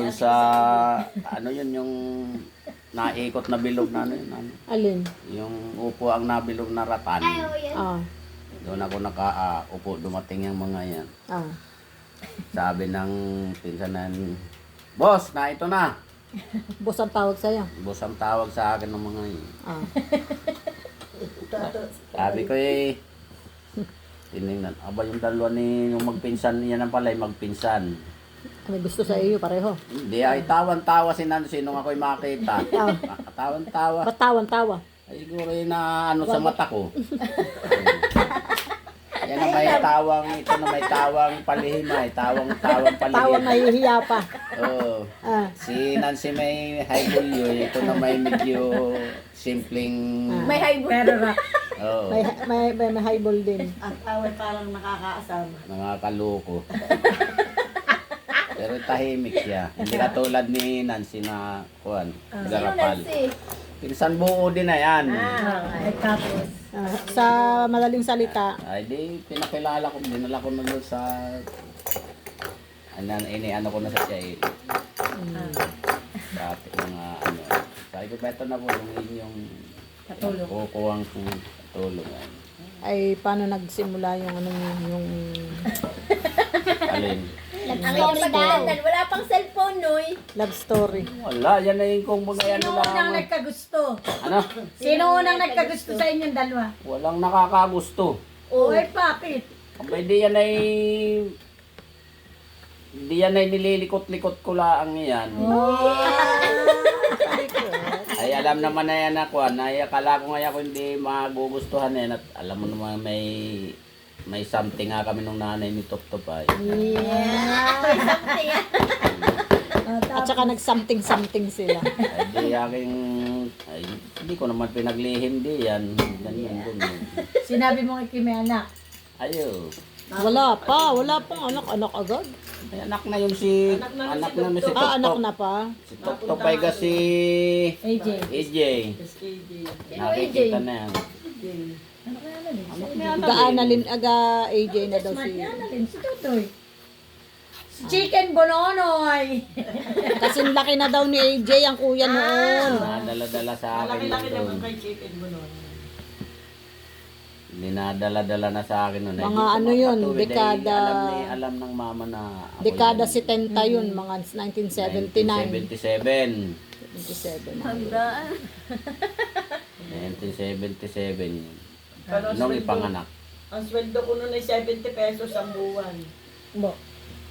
Doon sa, ano yun, yung naikot na bilog na ano yun. Ano, Alin? yung upo ang nabilog na ratan. Ah. Doon ako nakaupo, dumating yung mga yan. Ah. Sabi ng pinsan na, boss, na ito na. Boss ang tawag sa'yo. Boss ang tawag sa akin ng mga yun. Ah. Sabi ko tinignan, aba yung dalawa ni yung magpinsan, yan ang pala yung magpinsan. May gusto sa iyo pareho. Hindi ay tawan-tawa si Nancy nung ako'y makita. Tawan-tawa. Ba't tawan-tawa? Ay siguro yung na ano sa mata ko. Yan ang may tawang, ito na may tawang palihimay, tawang palihim. Tawang nahihiya pa. Oo. Ah. Si Nancy may high bulyo, ito na may medyo simpleng. May high Pero rock. Oo. May highball din. Ang away parang nakakaasama. Nakakaloko. Pero tahimik siya. Hindi katulad ni Nancy na kuwan, garapal. Pinsan buo din na yan. Ay, tapos. Sa madaling salita, Ay di, pinakilala ko, dinala ko na doon sa ano ko na sa siya sa ating mga ano. Sabi ko, beto na po yung inyong Katulong. kukuwang tulong. ay paano nagsimula yung ano yung Alin? Ang pagdaanan, wala pang cellphone, Noy. love story. Wala, yan na yung kung mga ano Sino unang lang. nagkagusto? Ano? Sino unang nagkagusto sa inyong dalawa? Walang nakakagusto. O eh, bakit? Abay, di yan ay nililikot-likot ko lang yan. Ay alam naman na yan ako, ay akala ko nga ako hindi magugustuhan yan at alam mo naman may something nga kami nung nanay ni Top Top ay. At saka nag-something sila. Ay di aking, ay hindi ko naman pinaglihim di yan. Ganyan. Sinabi mo kay may anak. Ayo. Wala pang anak agad. May anak na yun si, anak na si Top Ah, anak Top. na pa. Si Top Top ay kasi AJ. AJ. Nakikita na yan. Ano kaya na din? Gaanalin aga AJ na daw Smart si. yan natin, si Tutoy. Si Chicken Bononoy. Kasi laki na daw ni AJ ang kuya noon. Nadala-dala sa akin Malaki-laki nun. naman kay Chicken Bonon. Dinadala-dala na sa akin nun. Ay, Mga di ko ano yun, mapatuwid, ay dekada- alam ng mama na ako Dekada yun. 70 yun, mga 1979. 1977. 77. Handaan. 1977 yun. Pero ang Nung sweldo- ipanganak. Ang sweldo ko noon ay 70 pesos ang buwan. Bo.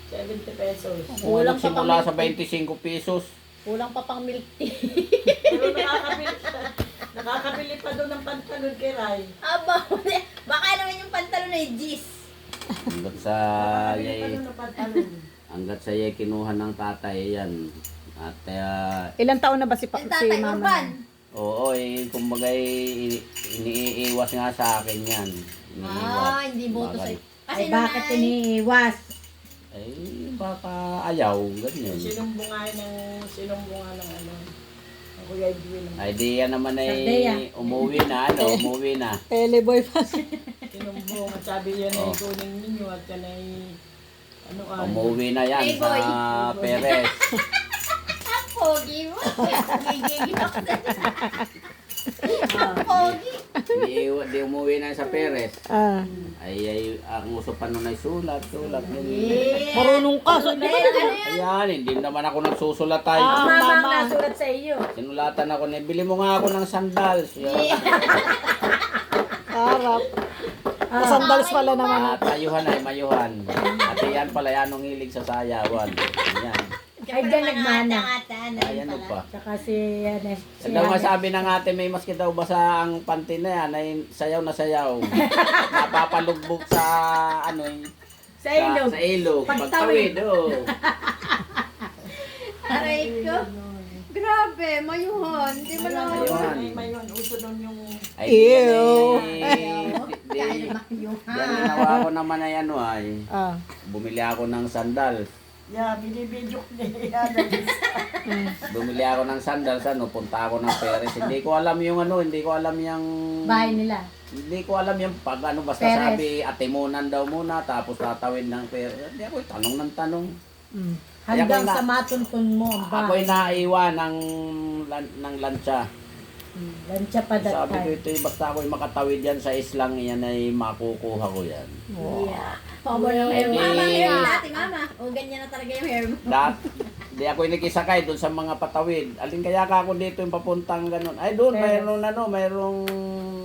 70 pesos. Kung nagsimula sa 25 pesos. Kulang pa pang milk tea. Pero nakakabili pa doon ng pantalon kay Ray. Aba, baka naman yung pantalon ay G's. Hanggat sa Nakakabili pa yay, doon ng pantalon. hanggat sa yay kinuha ng tatay yan. At Ilang taon na ba si, Yung si tatay mama? Urban. oo, kumbaga iniiwas nga sa akin yan. Iniiwas. Hindi boto Bakit? sa'yo. Kasi Ay, bakit nanay, iniiwas? Ay, baka ayaw, ganyan. Sinumbungan ng ano. Ang Kuya Edwin. Ay, di yan naman Sardea. ay umuwi na, umuwi na. Teleboy pa. Sinumbungan. Sabi yan ay Oh. kunin ninyo at yan ay ano ka. Umuwi na yan Playboy. sa Perez. ang pogi mo. Gigigil ako Ang pogi. Di umuwi na sa Perez. Ah. Ay, ang uso pa nun ay sulat. Ganyan. Marunong ka. So, Ayan, hindi naman ako nagsusulat tayo. Ah, Mama ang mama. nasulat sa iyo. Sinulatan ako na, bili mo nga ako ng sandals. Yan. harap. Sandals pala naman. Tayuhan ay mayuhan. At yan pala, yan ang hilig sa sayawan. Yan. Ay, dyan nagmana. Ay, ano pa. Saka si, ano, si Daw nga sabi ng ate, may maski daw basa ang panty na yan, ay sayaw na sayaw. Napapalugbog sa, ano Sa ilog. Sa ilog. Pagtawid. Pagtawid, oh. Aray ko. Grabe, mayuhon. Hindi mo na. Mayuhan. May uso doon yung Ay, Ew. Kaya mayuhan. Yan, ginawa ko naman ay ano ay, Ah. bumili ako ng sandals. binibidyo ko niya. Bumili ako ng sandals, punta ako ng Perez. Hindi ko alam yung hindi ko alam yung... bahay nila. Hindi ko alam yung pag basta Perez. sabi atimunan daw muna, tapos tatawid ng Perez. Hindi ako tanong ng tanong. Mm. Hanggang Kaya sa matuntun mo ang Ako'y bahay. naiwan ng lansya. Lansya pa that Sabi ko time. ito, basta ako'y makatawid yan sa islang yan ay makukuha ko yan. Yeah. Pamo ng hair. Eh, Mama, hair mo dati, mama. O, ganyan na talaga yung hair mo. Di ako'y nakisakay doon sa mga patawid. Alin kaya ka ako dito yung papuntang ganun. Ay doon, mayroong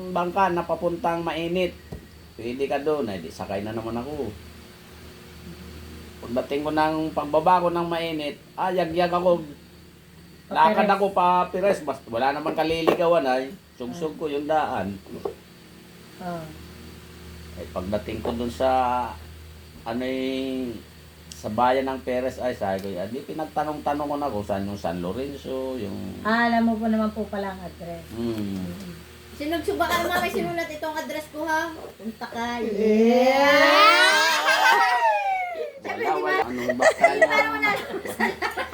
bangka na papuntang mainit. Pwede ka doon. Ay di sakay na naman ako. Pagdating ko ng pagbaba ko ng mainit, yagyag ako. Lakad ako pa Pires. Basta wala naman kaliligawan ay. Sugsug ko yung daan. Oh. Ay pagdating ko doon sa sa bayan ng Perez ay sabi ko, di pinagtanong-tanong ko na kung saan yung San Lorenzo, yung Alam mo po naman po pala ang address. Sinugsuba ka naman, may sinulat itong address ko ha. Punta ka. wala, anong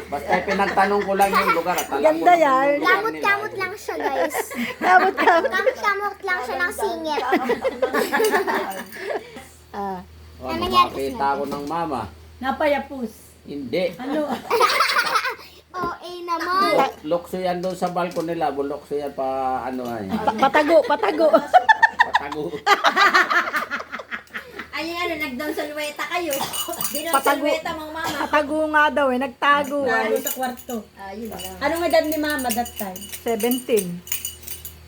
basta pinagtanong ko lang yung lugar at alam ko Ganda yan. Kamot-kamot lang siya, guys. Kamot-kamot. Kamot-kamot lang siya ng singit. Makita ko ng mama. Napayapus. Hindi. Ano? OA naman. Lukso yan doon sa balkon nila. Bulokso yan pa ay. Patago. Patago. Ay, nag-down sa luweta kayo. Di down sa Patago. luweta, mga mama. Patago nga daw eh. Nagtago. Lalo sa kwarto. Yun lang. Anong edad ni mama that time? 17.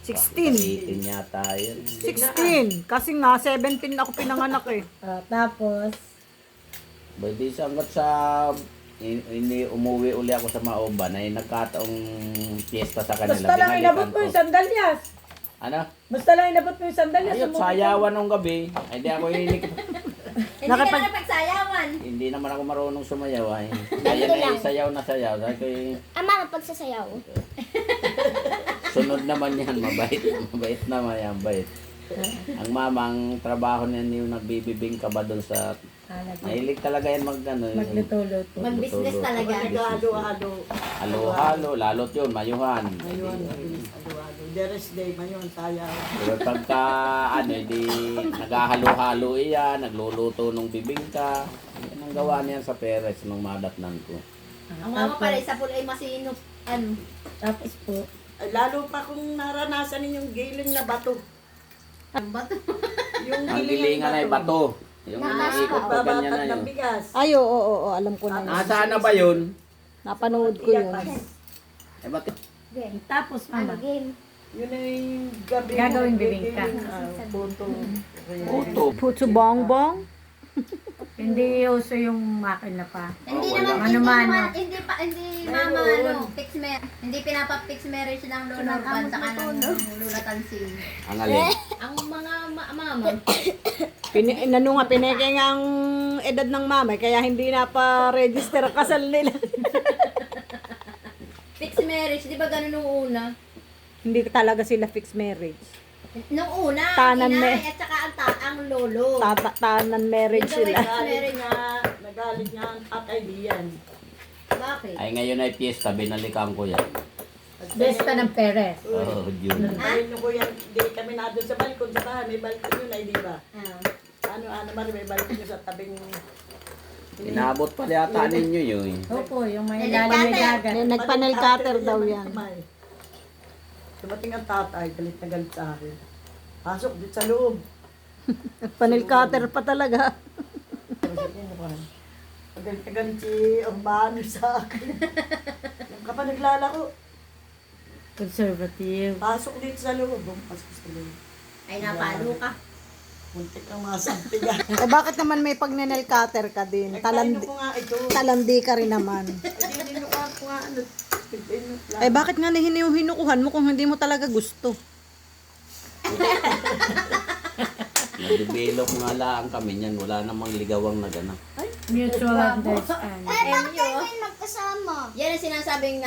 16. 18 yata yun. 16. Kasi nga, 17 ako pinanganak eh. Tapos, Pwede hanggat sa umuwi uli ako sa Maoban ay nagkataong piyesta sa kanila. basta lang inabot Binalikan mo ko. yung sandalyas. Ano? Basta lang inabot mo yung sandalyas. Ayun, sayawan nung gabi. Ay, di ako Hindi ka na napagsayawan. Hindi naman ako marunong sumayaw ay. Kaya na sayaw na sayaw. Sabi ko, Ama, pagsasayaw. sunod naman yan, mabait. Mabait naman yan, bait. Ang mamang trabaho niyan yung nagbibibing ka ba doon sa... Mahilig talaga yan Magluto-luto. Mag-business talaga. Halo-halo. halo-halo, lalot yun, mayuhan. Ayun, halo-halo. Deres day, mayon, sayaw. Pero pagka, di naghahalo-halo iyan, nagluluto ng bibingka. Yan ang gawa niyan sa Perez nung madatnan ko. Ang mama pala, isa po ay masinop. Tapos po, Ay, lalo pa kung naranasan ninyong giling na bato. Ang bato. Yung Ang gilingan ay bato. Yung ikot ko ganyan na Babatag yun. ng bigas. Ay, oo, alam ko na yun. Nasaan na ba yun? Napanood ko yun. Eh, ba't tapos mama. Game. Yun ay gabi. Gagawing bibingka. Puto. puto? Puto bongbong. Hindi uso yung makina pa. Hindi wala. naman, hindi mama, hindi pinapa-fix marriage ng Lola Urban saka ng Lola Tansin. Ang alin? Ang mga mama, Pineke nga ang edad ng mama, kaya hindi na pa-register ang kasal nila. fix marriage, di ba ganun nung una? Hindi talaga sila fixed marriage. Nung una, Tanan inay me. at saka ang lolo. Tanan marriage Yung sila. marriage Nagalit nga ang tatay diyan. Bakit? Ay, ngayon ay piyesta, binalikan ko yan. Besta ng Perez. Oh, June. Ayun ko yan, di kami na doon sa balkon sa bahay, may balkon yun ay di ba? Ah. Ano Mari, may balkon yun sa tabing... Inabot pa yata ninyo yun. Opo, yung may ilalim may dagat. May nagpanel cutter daw yan. Dumating ang tatay, galit na galit sa akin. Pasok dito sa loob. Nagpanel cutter pa talaga. Galit na galit si Urbano sa akin. Yung ka pa naglalako. Conservative. Pasok dito sa loob. Pasok sa loob. Ay, napalo ka. Muntik ang mga sampigan. Eh bakit naman may pagnenel cutter ka din? Nagpaino ko nga ito. Talandi ka rin naman. Ay, dinukuha ko nga ano. Eh bakit nga hinukuhan mo kung hindi mo talaga gusto? Nag-develop nga lang kami niyan. Wala namang ligawang na gana. Mutual understanding. Bakit Kayo magkasama. Yan ang sinasabing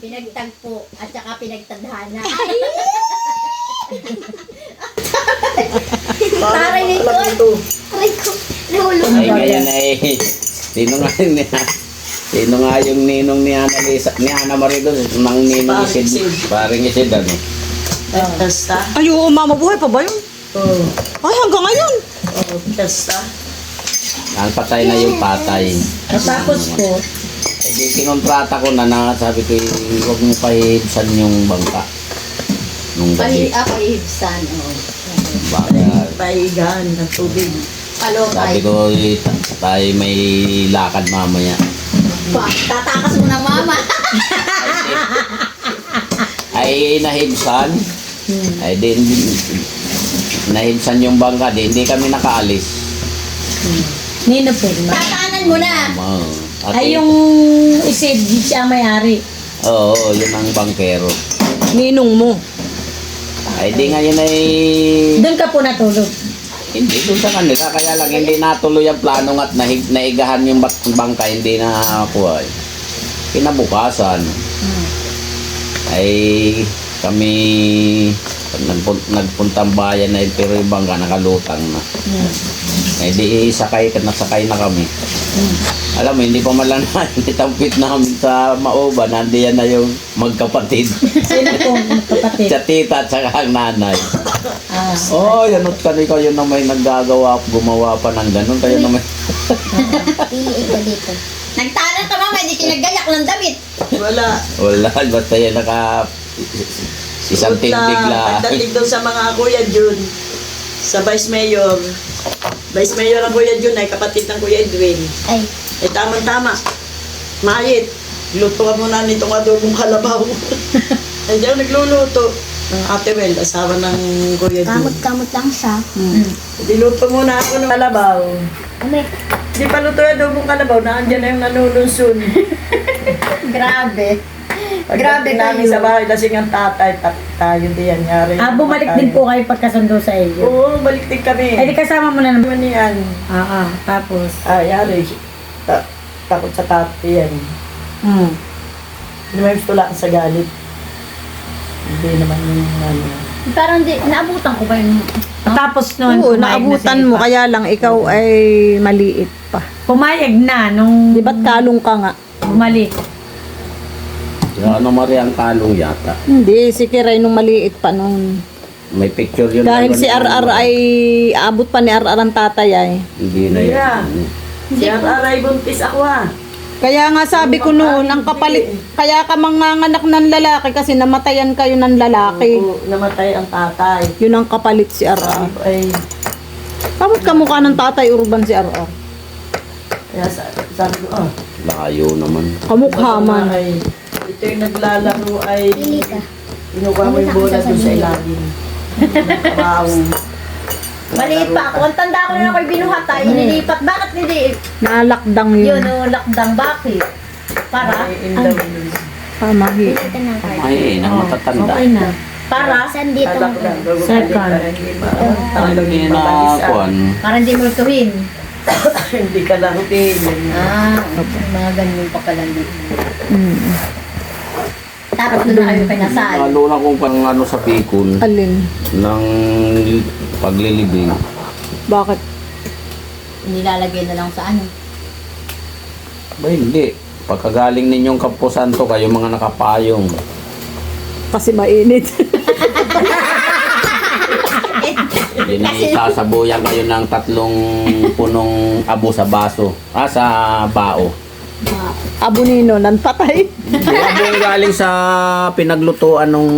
pinagtagpo at saka pinagtadhana. Parang ito. Aray ko, nahulog. Ay, ngayon ay... Sino nga yung ninong ni Ana Marie doon? Mang ninong isid. Paring isid ano. Testa. Ay oo, mama, buhay pa ba yun? Oo. Ay, hanggang ngayon. Oo, testa. Patay na yung tatay. Tapos po, Eh, di kinontrata ko na sabi ko, huwag mo pahibsan yung bangka. Nung gabi. Pahibsan. Baka, Paigan ng tubig. sabi ko, tayo may lakad mamaya. Tatakas mo ng mama. Ay nahibsan. Ay din nahibsan yung bangka, hindi kami nakaalis. Nino Pirma. Tataanan mo na. Ay yung isid, siya may-ari. Oo, yun ang bangkero. Ninong mo. Ay di ngayon ay Doon ka po natulog. hindi doon sa kanila, kaya lang hindi natuloy ang plano at naigahan yung bangka, hindi na nakakuha. Kinabukasan ay kami nagpuntang bayan na pero yung bangka nakalutang na. Eh di nasakay na kami. Alam mo, hindi pa malang nitampit namin sa Maoba, nandiyan na yung magkapatid. Sino po kapatid? Sa tita at saka ang nanay. Ah, Oh, yanot ka kayo na may naggagawa, gumawa pa ng ganun, kayo na may... Pili ka dito. Nagtana ka mama, hindi kinagayak ng damit. Wala. Wala, basta yan isang tindig lang. Pagdating doon sa mga Kuya Jun, sa Vice Mayor. Vice Mayor ang Kuya Jun ay kapatid ng Kuya Edwin. Ay, Eh tama-tama. Mayit. Luto ka muna nitong adobong kalabaw. Ay diyan nagluluto. Ang Ate Wel, asawa ng Kuya Jun. kamot-kamot lang siya. Diluto muna ako ng kalabaw. Ame, Di pa luto yung adobong kalabaw, naandyan na yung nanununsun. Grabe. Grabe namin sa bahay, lasing ang tatay, tayo diyan nga rin. bumalik din po kayo pagkasundo sa iyo. Oo, balik din kami. Ay, di kasama mo na naman. Ano yan? Tapos. Yari. Takot sa tatay yan. Hindi may tulaan sa galit. Hindi naman yung ano. Parang naabutan ko ba yung... Tapos nun, Oo, pumayag na naabutan si mo, Ipa. kaya lang ikaw ay maliit pa. Pumayag na nung Di ba't kalong ka nga? bumalik. Ano Maria ang talong yata. Hindi, si Kiray nung maliit pa nung... May picture yun. Dahil si RR ay abot pa ni RR ang tatay ay. Hindi na yun. Yeah. Si Aray buntis ako ha. Kaya nga sabi ko noon, ang kapalit, kaya ka manganganak ng lalaki kasi namatayan kayo ng lalaki. Oo, namatay ang tatay. Yun ang kapalit si RR. Ay, Kamot kamukha ng tatay urban si RR. kaya sabi ko, Layo naman. Kamukha man. Ay, ito yung naglalaro ay pili ka. kinukuha mo yung bola doon sa ilalim. Wow. Maliit pa ako. Ang tanda ko na ako'y binuhatay. Inilipat. Bakit hindi? Nalakdang Yun, yun. lakdang. Bakit? Para? Ay, indaw yun. Pamahi. Pili ka na. Ay, nang matatanda. Okay na. Para? Saan dito Kala mo? ko lang, bago Second. balik, hindi ba? Hindi na kuwan. Para hindi multuhin. Hindi ka lang tingin. Mga ganun pa pala dito. Mm. Tapos doon na kayo pinasal. Lalo na kung pang ano sa pikon Alin? ng paglilibing. Bakit? Nilalagay na lang sa ano. Ba hindi. Pagkagaling ninyong Kampo Santo, kayo mga nakapayong. Kasi mainit. Hindi na isasabuyan kayo ng 3 punong abo sa baso. Sa bao. Abo nino, nanpatay. Hindi abong galing sa pinaglutuan nung...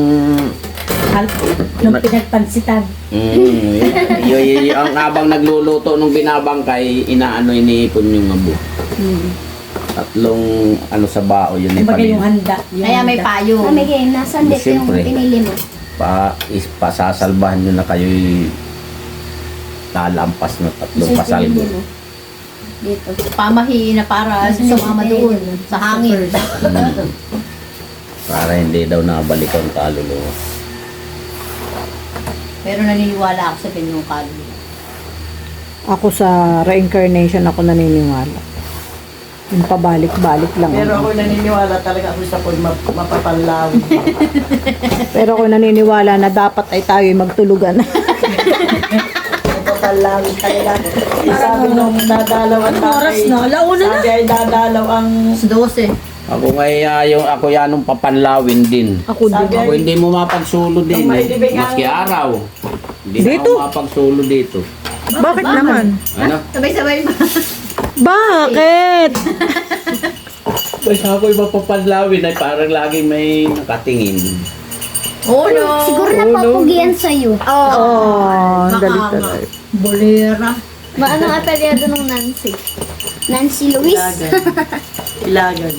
Nung pinagpansitan. Ang abang nagluluto nung binabangkay, iniipon yung abo. 3 ano sa bao, yun Kumbaga yung ipanin. handa. Yung Kaya may handa. payo. Mami, game, nasaan dito yung Siyempre. pinili mo? Pasasalbahan nyo na kayo'y lalampas na 3 pasalgo. Dito. Pamahi na para sumama doon sa hangin. Para hindi daw nabalik ang kaluluwa. Pero naniniwala ako sa pinukal. Ako sa reincarnation ako naniniwala. Yung pabalik-balik lang. Pero ako naniniwala talaga ako sa mapapanlaw. Pero ako naniniwala na dapat ay tayo magtulugan. Mapapanlaw talaga. Sabi nung dadalaw ang Oras tatay. na, alauna na. Sabi ay dadalaw ang... Sa 12. Ako ako yanong papanlawin din. Ako din. Ako hindi mo mapagsulo din. Maski araw. Hindi na Dito? ako mapagsulo dito. Bakit naman? Ano? Sabay-sabay ba? Bakit? Pag ako'y mapapanlawin ay parang lagi may nakatingin. Oh no. Siguro napapugian sa'yo. Oh, Baka dali nga. talaga. Bolera. Ba, anong apelyado nung Nancy? Nancy Luis? Ilagan. Ilagan.